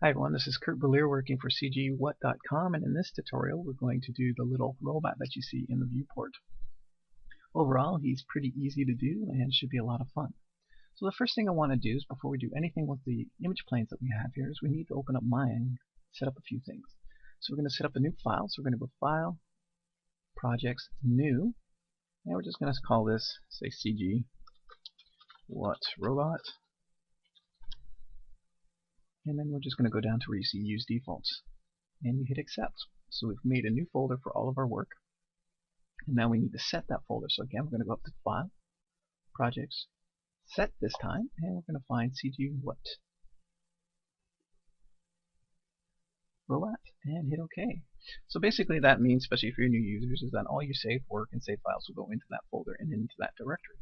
Hi everyone, this is Kurt Belier working for cgwhat.com, and in this tutorial we're going to do the little robot that you see in the viewport. Overall, he's pretty easy to do and should be a lot of fun. So the first thing I want to do is, before we do anything with the image planes that we have here, is we need to open up Maya and set up a few things. So we're going to set up a new file, so we're going to go File, Projects, New, and we're just going to call this, say, CG What Robot. And then we're just going to go down to where you see Use Defaults, and you hit Accept. So we've made a new folder for all of our work, and now we need to set that folder. So again, we're going to go up to File, Projects, Set this time, and we're going to find CG What Robot, and hit OK. So basically that means, especially for your new users, is that all your saved work and saved files will go into that folder and into that directory.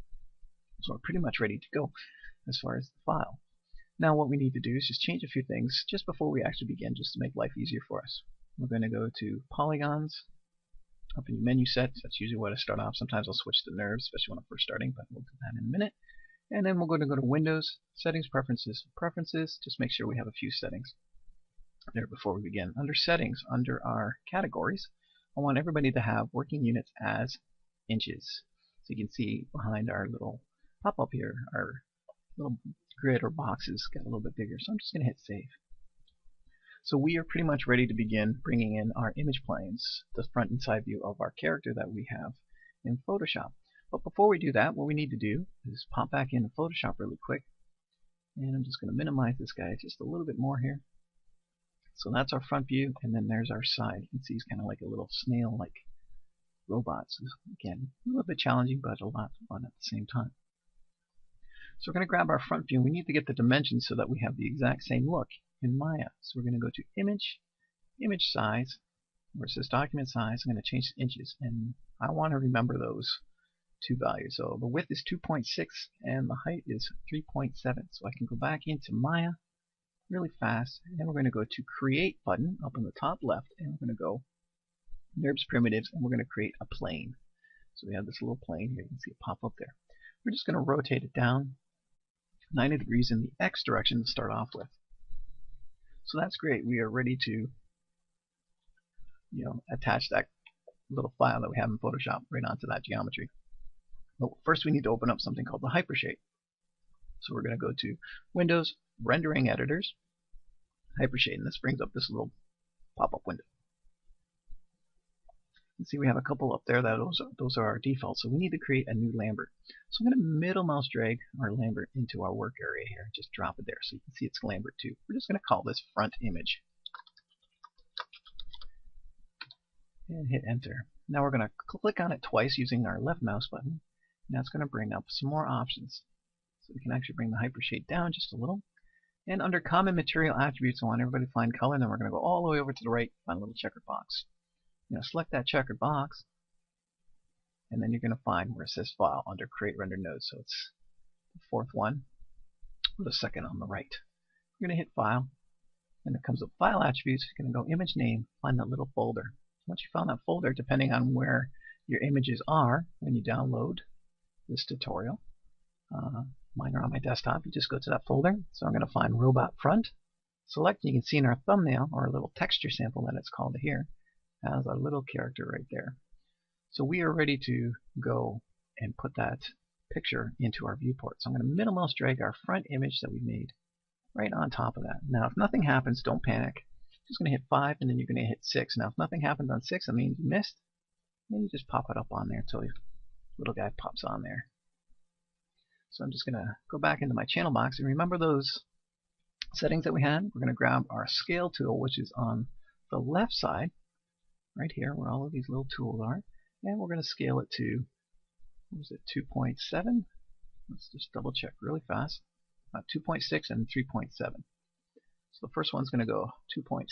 So we're pretty much ready to go as far as the file. Now what we need to do is just change a few things just before we actually begin, just to make life easier for us. We're going to go to Polygons, up in your menu set. That's usually what I start off. Sometimes I'll switch to Nerves, especially when I'm first starting, but we'll do that in a minute. And then we're going to go to Windows, Settings, Preferences. Preferences, just make sure we have a few settings there before we begin. Under Settings, under our categories, I want everybody to have working units as inches. So you can see behind our little pop-up here, our little grid or boxes get a little bit bigger, so I'm just going to hit Save. So we are pretty much ready to begin bringing in our image planes, the front and side view of our character that we have in Photoshop. But before we do that, what we need to do is pop back into Photoshop really quick, and I'm just going to minimize this guy just a little bit more here. So that's our front view, and then there's our side. You can see he's kind of like a little snail-like robot. So again, a little bit challenging, but a lot of fun at the same time. So we're going to grab our front view, and we need to get the dimensions so that we have the exact same look in Maya. So we're going to go to Image, Image Size, where it says Document Size. I'm going to change to inches, and I want to remember those two values. So the width is 2.6 and the height is 3.7. So I can go back into Maya really fast, and we're going to go to Create button up in the top left, and we're going to go Nerves Primitives, and we're going to create a plane. So we have this little plane here. You can see it pop up there. We're just going to rotate it down 90 degrees in the X direction to start off with. So that's great. We are ready to, attach that little file that we have in Photoshop right onto that geometry. But first we need to open up something called the Hypershape. So we're going to go to Windows, Rendering Editors, Hypershape, and this brings up this little pop-up window. You can see we have a couple up there. Those are our defaults. So we need to create a new Lambert. So I'm going to middle mouse drag our Lambert into our work area here. Just drop it there so you can see it's Lambert 2. We're just going to call this Front Image. And hit Enter. Now we're going to click on it twice using our left mouse button. Now it's going to bring up some more options. So we can actually bring the Hypershape down just a little. And under Common Material Attributes, I want everybody to find Color. And then we're going to go all the way over to the right, find a little checkered box. Select that checkered box, and then you're going to find where it says File under Create Render Node. So it's the fourth one, or the second on the right. You're going to hit File, and it comes up File Attributes. You're going to go Image Name, find that little folder. Once you found that folder, depending on where your images are when you download this tutorial, mine are on my desktop, you just go to that folder. So I'm going to find Robot Front, select, and you can see in our thumbnail, or a little texture sample that it's called here, has our little character right there. So we are ready to go and put that picture into our viewport. So I'm going to middle mouse drag our front image that we made right on top of that. Now if nothing happens, don't panic. Just going to hit 5, and then you're going to hit 6. Now if nothing happens on 6, that means you missed. And you just pop it up on there until your little guy pops on there. So I'm just going to go back into my channel box, and remember those settings that we had. We're going to grab our scale tool, which is on the left side right here where all of these little tools are, and we're going to scale it to, what was it, 2.7? Let's just double check really fast. 2.6 and 3.7. So the first one's going to go 2.6,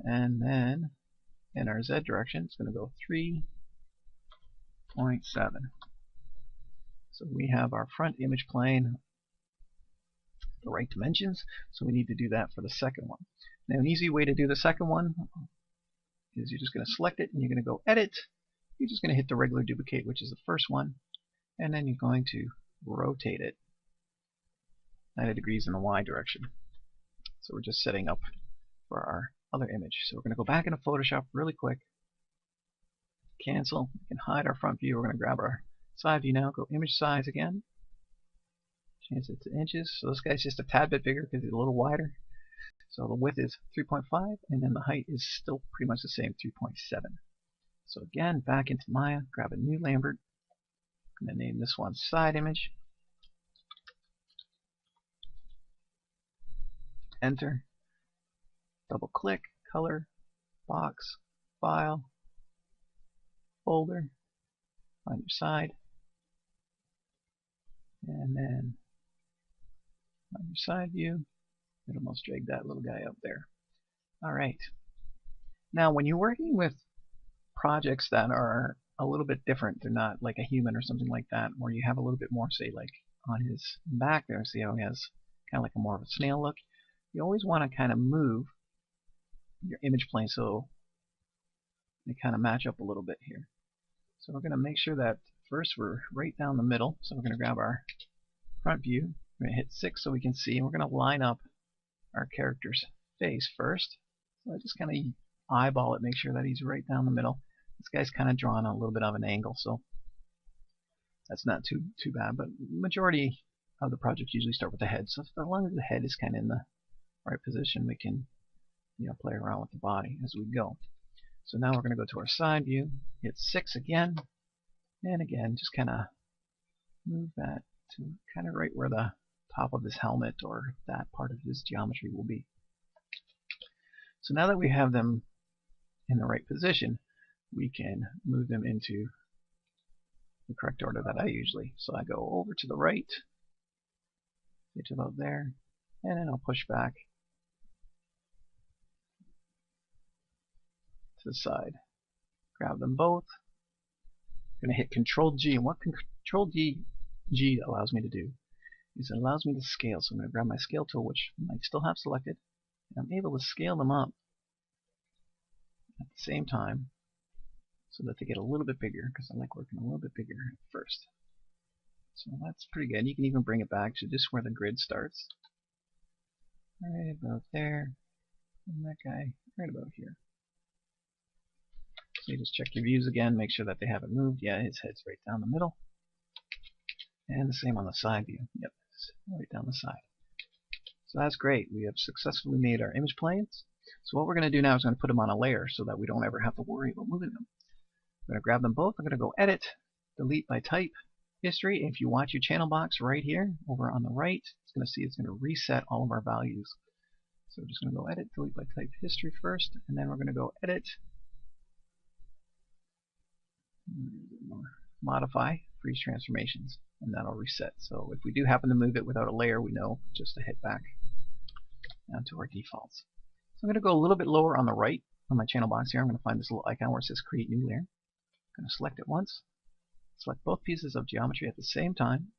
and then in our Z direction it's going to go 3.7. So we have our front image plane the right dimensions, so we need to do that for the second one. Now an easy way to do the second one is you're just going to select it, and you're going to go Edit. You're just going to hit the regular duplicate, which is the first one, and then you're going to rotate it 90 degrees in the Y direction. So we're just setting up for our other image. So we're going to go back into Photoshop really quick. Cancel. We can hide our front view. We're going to grab our side view now. Go image size again. Change it to inches. So this guy's just a tad bit bigger because he's a little wider. So the width is 3.5 and then the height is still pretty much the same, 3.7. So again, back into Maya, grab a new Lambert. I'm going to name this one side image. Enter. Double click, color, box, file, folder, find your side, and then on your side view, it almost dragged that little guy up there. Alright. Now when you're working with projects that are a little bit different, they're not like a human or something like that, where you have a little bit more, say like on his back there, see how he has kind of like a more of a snail look. You always want to kind of move your image plane so they kind of match up a little bit here. So we're going to make sure that first we're right down the middle. So we're going to grab our front view. We're going to hit 6 so we can see, and we're going to line up our character's face first. So I just kind of eyeball it, make sure that he's right down the middle. This guy's kind of drawn on a little bit of an angle, so that's not too bad. But majority of the projects usually start with the head. So as long as the head is kind of in the right position, we can play around with the body as we go. So now we're going to go to our side view, hit 6 again, and again just kind of move that to kind of right where the top of his helmet or that part of his geometry will be. So now that we have them in the right position, we can move them into the correct order that I usually. So I go over to the right, get to about there, and then I'll push back to the side. Grab them both. I'm going to hit Control G, and what Control G allows me to do is it allows me to scale. So I'm going to grab my scale tool, which I might still have selected, and I'm able to scale them up at the same time so that they get a little bit bigger, because I like working a little bit bigger at first. So that's pretty good. You can even bring it back to just where the grid starts. Right about there, and that guy right about here. So you just check your views again, make sure that they haven't moved. Yeah, his head's right down the middle. And the same on the side view. Yep, right down the side. So that's great. We have successfully made our image planes. So what we're going to do now is going to put them on a layer so that we don't ever have to worry about moving them. I'm going to grab them both. I'm going to go Edit, Delete by Type, History. If you watch your channel box right here, over on the right, it's going to reset all of our values. So we're just going to go Edit, Delete by Type, History first, and then we're going to go Edit, Modify, Freeze Transformations, and that'll reset. So if we do happen to move it without a layer, we know just to hit back down to our defaults. So I'm going to go a little bit lower on the right on my channel box here. I'm going to find this little icon where it says Create New Layer. I'm going to select it once, select both pieces of geometry at the same time,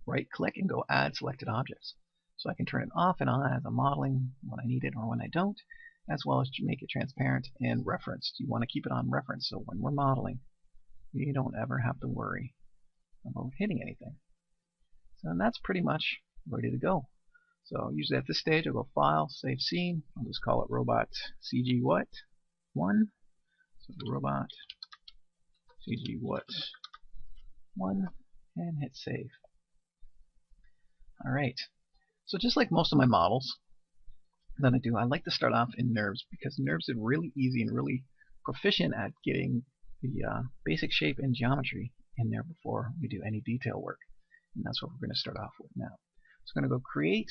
right click and go Add Selected Objects. So I can turn it off and on as I'm modeling when I need it or when I don't, as well as to make it transparent and referenced. You want to keep it on reference so when we're modeling, you don't ever have to worry about hitting anything. So that's pretty much ready to go. So usually at this stage I'll go File, Save Scene. I'll just call it Robot CG What 1. So the Robot CG What 1 and hit Save. Alright. So just like most of my models that I do, I like to start off in NURBS because NURBS is really easy and really proficient at getting the basic shape and geometry in there before we do any detail work. And that's what we're going to start off with now. So I'm going to go Create.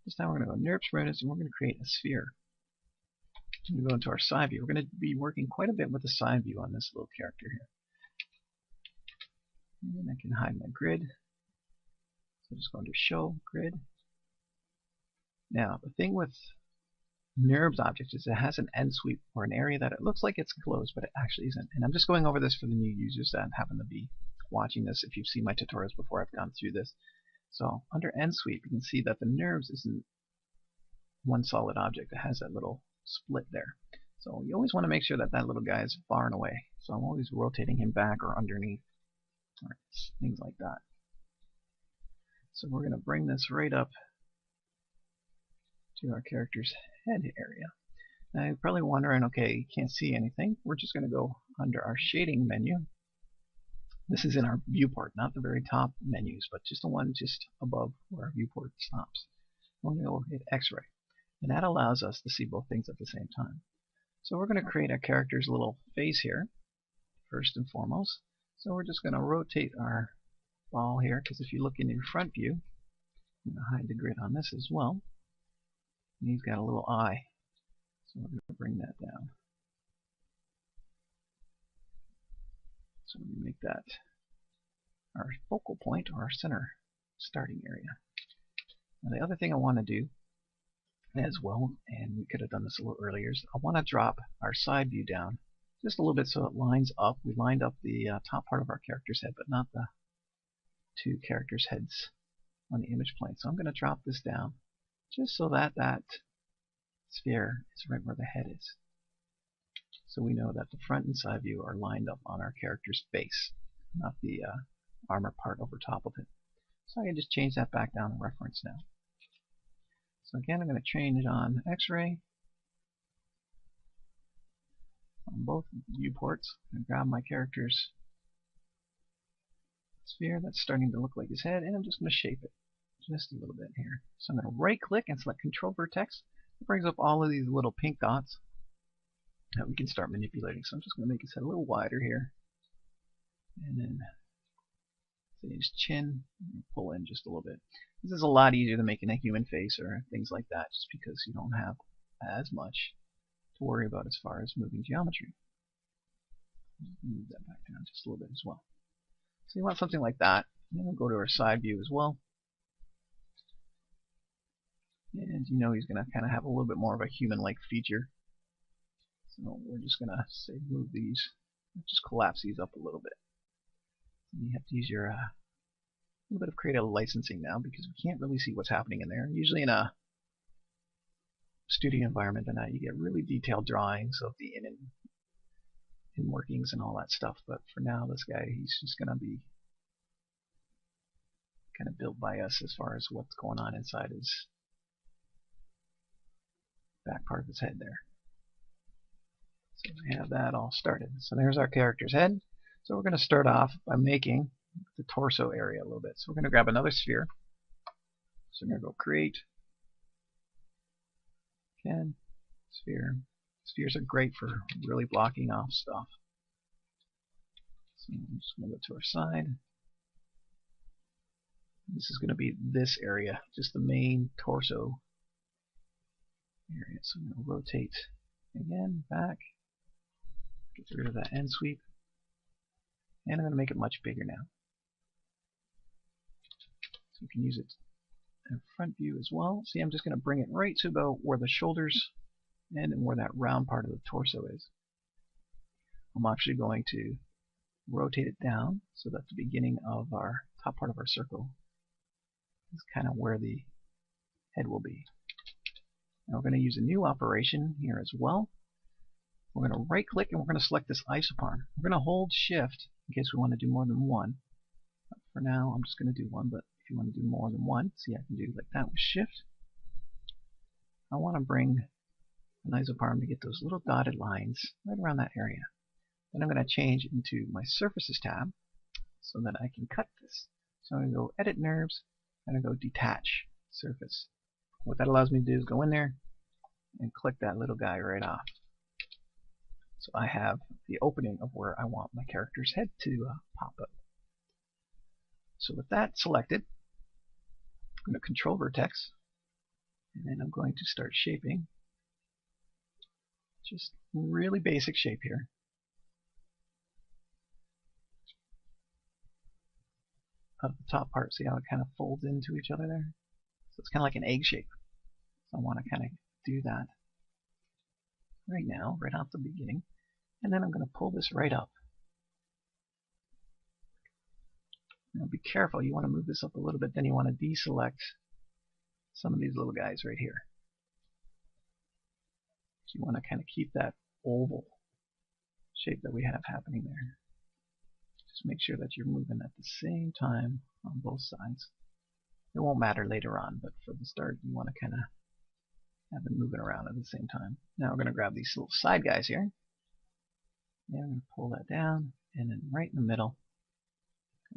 This time we're going to go NURBS Radius and we're going to create a sphere. So we go into our side view. We're going to be working quite a bit with the side view on this little character here. And I can hide my grid. So just go under Show, Grid. Now, the thing with NURBS objects is it has an end sweep or an area that it looks like it's closed, but it actually isn't. And I'm just going over this for the new users that happen to be watching this. If you've seen my tutorials before, I've gone through this. So under end sweep, you can see that the NURBS isn't one solid object. It has that little split there. So you always want to make sure that that little guy is far and away. So I'm always rotating him back or underneath or things like that. So we're going to bring this right up to our character's head area. Now you're probably wondering, okay, you can't see anything. We're just going to go under our shading menu. This is in our viewport, not the very top menus, but just the one just above where our viewport stops. We're going to go hit X-ray, and that allows us to see both things at the same time. So we're going to create our character's little face here, first and foremost. So we're just going to rotate our ball here, because if you look in your front view, I'm going to hide the grid on this as well. And he's got a little eye, so we're going to bring that down. So we make that our focal point, or our center starting area. Now the other thing I want to do as well, and we could have done this a little earlier, is I want to drop our side view down just a little bit so it lines up. We lined up the top part of our character's head, but not the two characters' heads on the image plane. So I'm going to drop this down just so that that sphere is right where the head is. So we know that the front and side view are lined up on our character's face, not the armor part over top of it. So I can just change that back down to reference now. So again, I'm going to change on X-ray on both viewports and grab my character's sphere that's starting to look like his head, and I'm just going to shape it just a little bit here. So I'm going to right click and select Control Vertex. It brings up all of these little pink dots that we can start manipulating. So I'm just going to make his head a little wider here, and then say his chin, and pull in just a little bit. This is a lot easier than making a human face or things like that, just because you don't have as much to worry about as far as moving geometry. Move that back down just a little bit as well. So you want something like that. And then we'll go to our side view as well. And you know he's going to kind of have a little bit more of a human-like feature. So we're just going to say move these, just collapse these up a little bit. And you have to use your little bit of creative licensing now, because we can't really see what's happening in there. Usually in a studio environment and that, you get really detailed drawings of the in workings and all that stuff. But for now, this guy, he's just going to be kind of built by us as far as what's going on inside his back part of his head there. So we have that all started. So there's our character's head. So we're going to start off by making the torso area a little bit. So we're going to grab another sphere. So we're going to go create. Again, sphere. Spheres are great for really blocking off stuff. So I'm just going to go to our side. This is going to be this area, just the main torso area. So I'm going to rotate again, back, get rid of that end sweep, and I'm going to make it much bigger now. So we can use it in front view as well. See, I'm just going to bring it right to about where the shoulders end and where that round part of the torso is. I'm actually going to rotate it down so that the beginning of our top part of our circle is kind of where the head will be. Now we're going to use a new operation here as well. We're going to right click and we're going to select this isoparm. We're going to hold shift in case we want to do more than one. But for now I'm just going to do one, but if you want to do more than one, see, I can do like that with shift. I want to bring an isoparm to get those little dotted lines right around that area. Then I'm going to change into my surfaces tab so that I can cut this. So I'm going to go edit nerves, and I go detach surface. What that allows me to do is go in there and click that little guy right off. So I have the opening of where I want my character's head to pop up. So with that selected, I'm going to control vertex, and then I'm going to start shaping. Just really basic shape here. Of the top part, see how it kind of folds into each other there? So it's kind of like an egg shape. So I want to kind of do that right now, right off the beginning. And then I'm going to pull this right up. Now be careful, you want to move this up a little bit, then you want to deselect some of these little guys right here. So you want to kind of keep that oval shape that we have happening there. Just make sure that you're moving at the same time on both sides. It won't matter later on, but for the start, you want to kind of have them moving around at the same time. Now we're going to grab these little side guys here. And we're going to pull that down, and then right in the middle,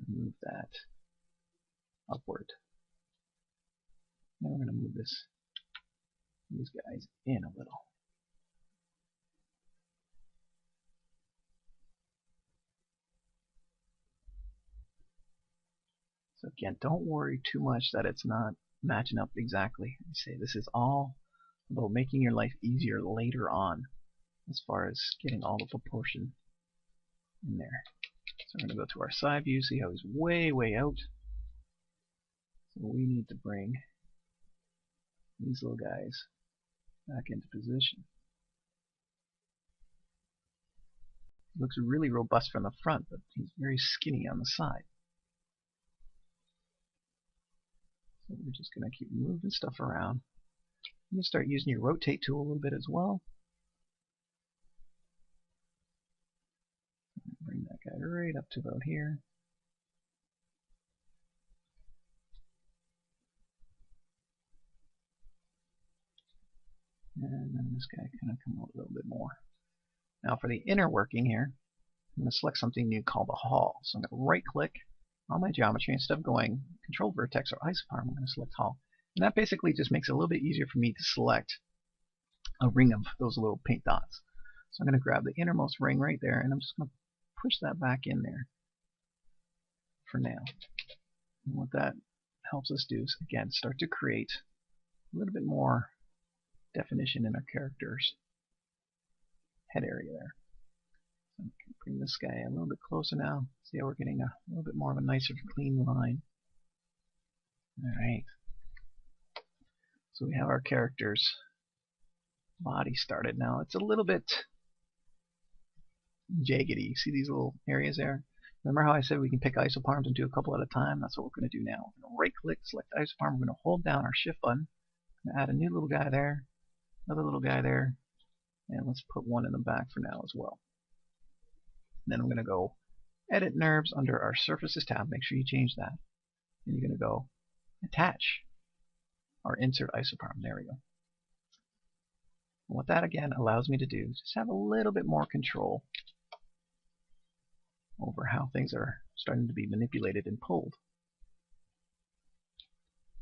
move that upward. Now we're going to move these guys in a little. So again, don't worry too much that it's not matching up exactly. I say this is all about making your life easier later on as far as getting all the proportion in there. So we're going to go to our side view, see how he's way, way out. So we need to bring these little guys back into position. He looks really robust from the front, but he's very skinny on the side. So we're just going to keep moving stuff around. You can start using your rotate tool a little bit as well. Bring that guy right up to about here. And then this guy kind of come out a little bit more. Now for the inner working here, I'm going to select something new called a hall. So I'm going to right click on my geometry. Instead of going control vertex or isoparm, I'm going to select hall. And that basically just makes it a little bit easier for me to select a ring of those little paint dots. So I'm going to grab the innermost ring right there, and I'm just going to push that back in there for now. And what that helps us do is, again, start to create a little bit more definition in our character's head area there. So I can bring this guy a little bit closer now. See how we're getting a little bit more of a nicer, clean line. Alright. So we have our character's body started now. It's a little bit jaggedy. You see these little areas there? Remember how I said we can pick isoparms and do a couple at a time? That's what we're going to do now. We're going to right click, select isoparm. We're going to hold down our shift button. I'm going to add a new little guy there, another little guy there, and let's put one in the back for now as well. And then I'm going to go edit NURBS under our surfaces tab. Make sure you change that. And you're going to go attach or insert isoparm. There we go. And what that again allows me to do is just have a little bit more control over how things are starting to be manipulated and pulled.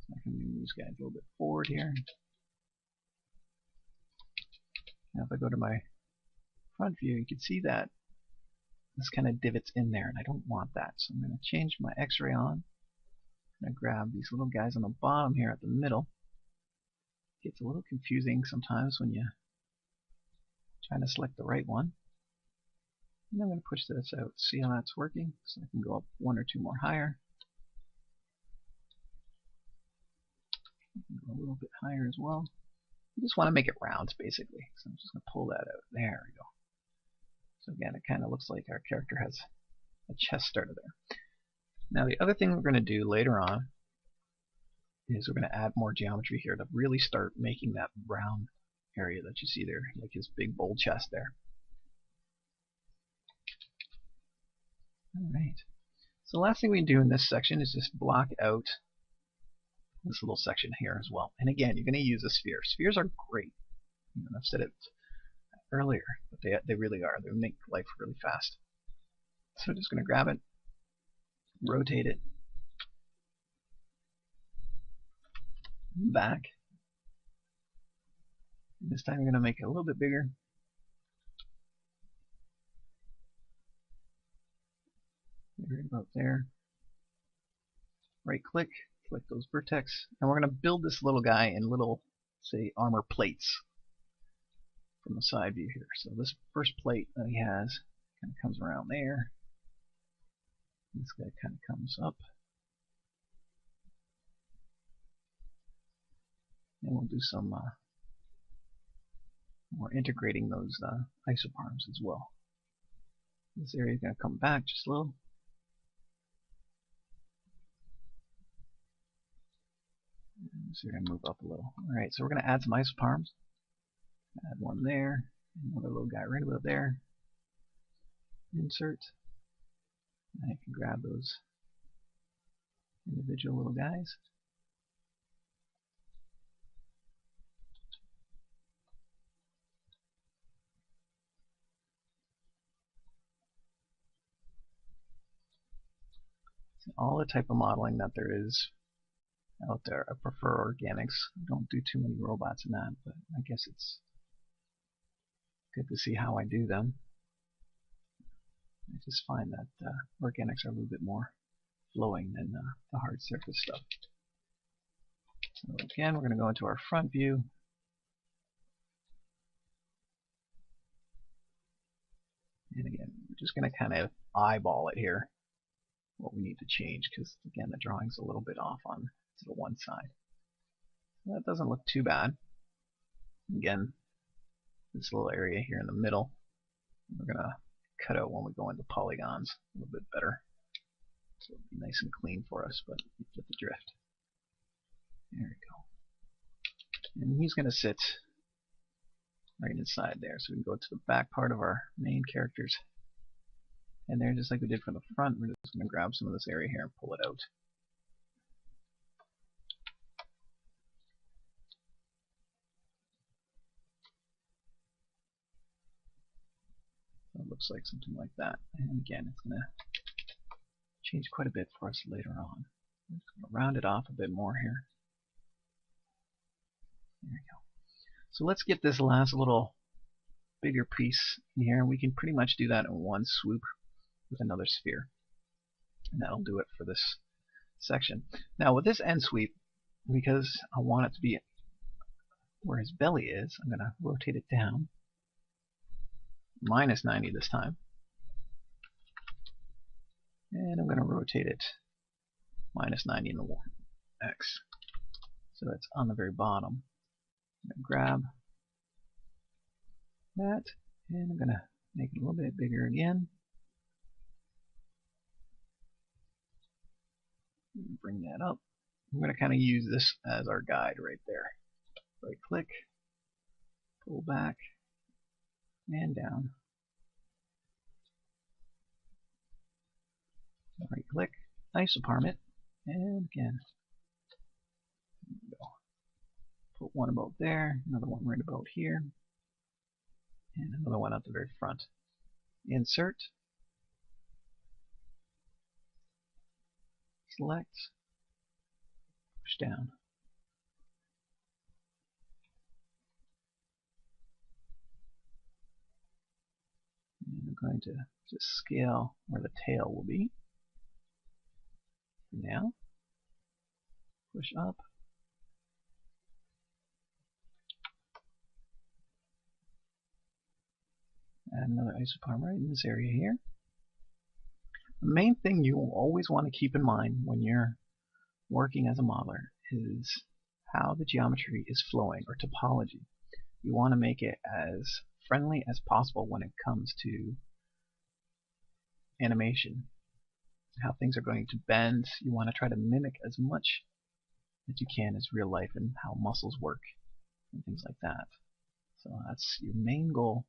So I can move these guys a little bit forward here. Now if I go to my front view, you can see that this kind of divots in there, and I don't want that. So I'm going to change my X-ray on. I'm going to grab these little guys on the bottom here at the middle. It gets a little confusing sometimes when you're trying to select the right one. And I'm going to push this out, see how that's working. So I can go up one or two more higher. Go a little bit higher as well. You just want to make it round, basically. So I'm just going to pull that out. There we go. So again, it kind of looks like our character has a chest starter there. Now the other thing we're going to do later on is we're going to add more geometry here to really start making that round area that you see there, like his big bold chest there. Alright. So the last thing we do in this section is just block out this little section here as well. And again, you're going to use a sphere. Spheres are great. I've said it earlier, but they really are. They make life really fast. So I'm just going to grab it, rotate it back. And this time you're going to make it a little bit bigger. Right about there. Right click, select those vertex, and we're going to build this little guy in little, say, armor plates from the side view here. So this first plate that he has kind of comes around there. This guy kind of comes up. And we'll do some more integrating those isoparms as well. This area is going to come back just a little. So we're going to move up a little. Alright, so we're going to add some isoparms. Add one there, another little guy right about there. Insert. And I can grab those individual little guys. all the type of modeling that there is out there. I prefer organics. I don't do too many robots in that, but I guess it's good to see how I do them. I just find that organics are a little bit more flowing than the hard surface stuff. So again, we're going to go into our front view. And again, we're just going to kind of eyeball it here, what we need to change, because again, the drawing's a little bit off on to the one side. So that doesn't look too bad. Again, this little area here in the middle, we're going to cut out when we go into polygons a little bit better. So it'll be nice and clean for us, but you get the drift. There we go. And he's going to sit right inside there. So we can go to the back part of our main characters. And there, just like we did for the front, we're just going to grab some of this area here and pull it out. So it looks like something like that. And again, it's going to change quite a bit for us later on. I'm just going to round it off a bit more here. There we go. So let's get this last little bigger piece in here. We can pretty much do that in one swoop with another sphere. And that'll do it for this section. Now with this end sweep, because I want it to be where his belly is, I'm going to rotate it down. Minus 90 this time. And I'm going to rotate it minus 90 in the X. So that's on the very bottom. I'm going to grab that, and I'm going to make it a little bit bigger again. Bring that up. I'm going to kind of use this as our guide right there. Right click, pull back, and down. Right click, isoparm it, and again. There we go. Put one about there, another one right about here, and another one at the very front. Insert, select, push down. And I'm going to just scale where the tail will be. Now, push up. Add another isoparm right in this area here. The main thing you will always want to keep in mind when you're working as a modeler is how the geometry is flowing, or topology. You want to make it as friendly as possible when it comes to animation. How things are going to bend. You want to try to mimic as much as you can as real life and how muscles work and things like that. So that's your main goal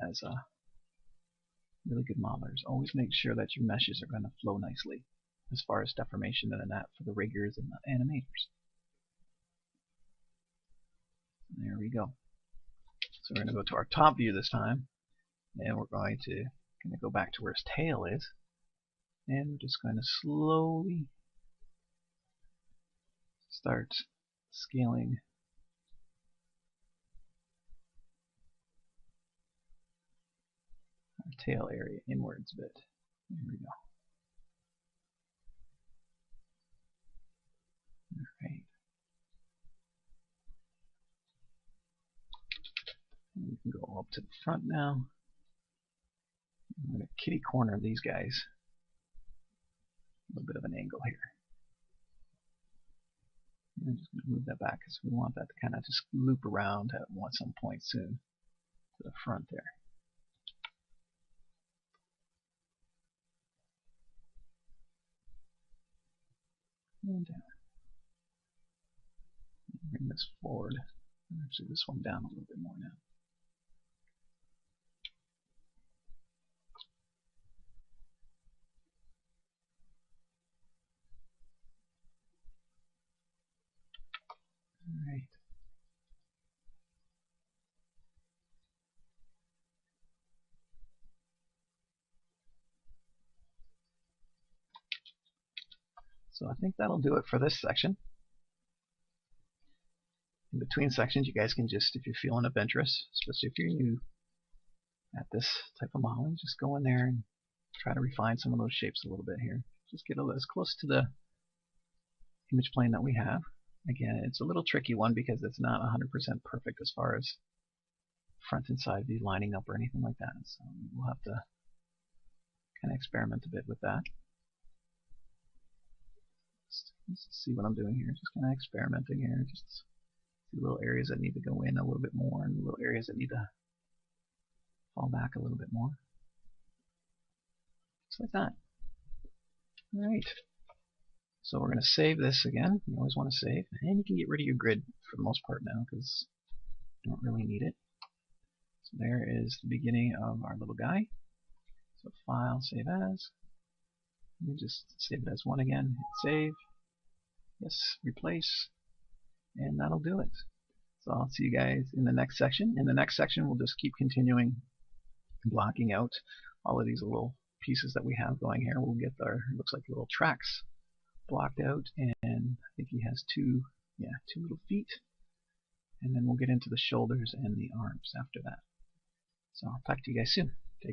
as a really good modeler, is always make sure that your meshes are going to flow nicely as far as deformation and that for the riggers and the animators. There we go. So we're going to go to our top view this time, and we're going to go back to where his tail is, and we're just going to slowly start scaling our tail area inwards a bit. There we go. Alright. We can go up to the front now. I'm going to kitty corner these guys. A little bit of an angle here. I'm just going to move that back because we want that to kind of just loop around at some point soon to the front there. And down. Bring this forward. Actually, this one down a little bit more now. All right. So I think that'll do it for this section. In between sections, you guys can just, if you're feeling of interest, especially if you're new at this type of modeling, just go in there and try to refine some of those shapes a little bit here. Just get as close to the image plane that we have. Again, it's a little tricky one because it's not 100% perfect as far as front and side view lining up or anything like that. So we'll have to kind of experiment a bit with that. Let's see what I'm doing here. Just kind of experimenting here. Just see little areas that need to go in a little bit more and little areas that need to fall back a little bit more. Just like that. Alright. So we're going to save this again. You always want to save. And you can get rid of your grid for the most part now because you don't really need it. So there is the beginning of our little guy. So File, Save As. Let me just save it as one again. Hit Save. Yes, Replace. And that'll do it. So I'll see you guys in the next section. In the next section, we'll just keep continuing blocking out all of these little pieces that we have going here. We'll get our, looks like little tracks blocked out, and I think he has two little feet, and then we'll get into the shoulders and the arms after that. So I'll talk to you guys soon.